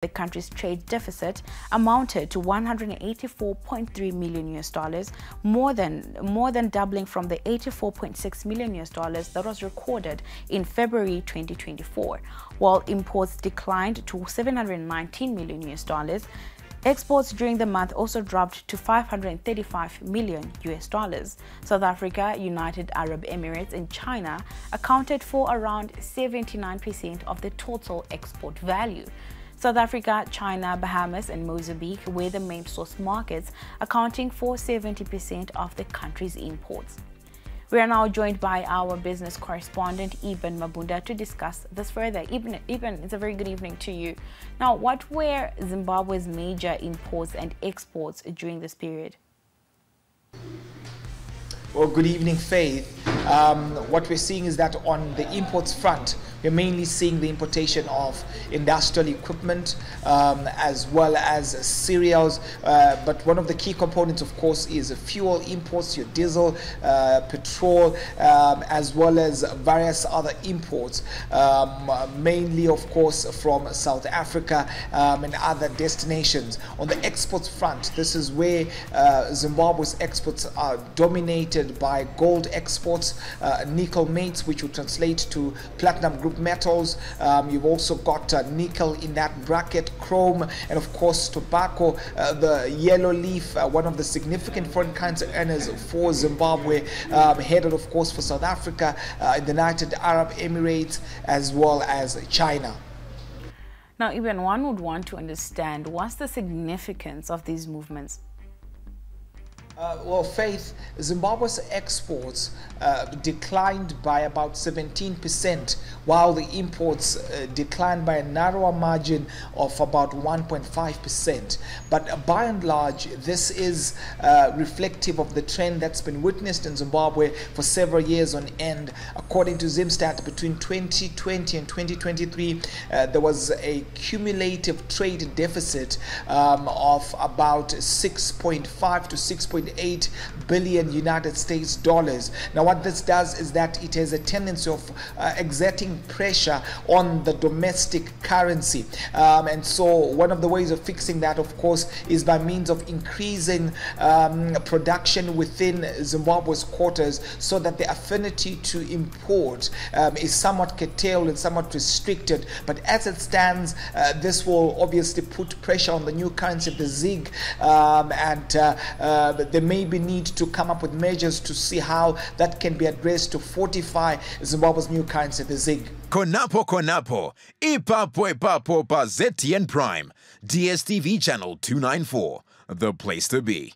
The country's trade deficit amounted to $184.3 million, more than doubling from the $84.6 million that was recorded in February 2024, while imports declined to $719 million. Exports during the month also dropped to $535 million. South Africa, United Arab Emirates, and China accounted for around 79% of the total export value. South Africa, China, Bahamas, and Mozambique were the main source markets, accounting for 70% of the country's imports. We are now joined by our business correspondent, Eben Mabunda, to discuss this further. Eben, it's a very good evening to you. Now, what were Zimbabwe's major imports and exports during this period? Well, good evening, Faith. What we're seeing is that on the imports front, we're mainly seeing the importation of industrial equipment as well as cereals. But one of the key components, of course, is fuel imports, your diesel, petrol, as well as various other imports, mainly, of course, from South Africa and other destinations. On the exports front, this is where Zimbabwe's exports are dominated by gold exports, nickel mates, which would translate to platinum group metals. You've also got nickel in that bracket, chrome, and of course tobacco, the yellow leaf, one of the significant foreign currency earners for Zimbabwe, headed of course for South Africa, the United Arab Emirates, as well as China. Now, even one would want to understand what's the significance of these movements. Well, Faith, Zimbabwe's exports declined by about 17%, while the imports declined by a narrower margin of about 1.5%. But by and large, this is reflective of the trend that's been witnessed in Zimbabwe for several years on end. According to Zimstat, between 2020 and 2023, there was a cumulative trade deficit of about 6.5 to 6.8 billion United States dollars. Now, what this does is that it has a tendency of exerting pressure on the domestic currency, and so one of the ways of fixing that, of course, is by means of increasing production within Zimbabwe's quarters, so that the affinity to import is somewhat curtailed and somewhat restricted. But as it stands, this will obviously put pressure on the new currency, the ZiG, and there may be need to come up with measures to see how that can be addressed to fortify Zimbabwe's new currency, the ZiG. Konapo, ipapo pa ZTN Prime, DSTV channel 294, the place to be.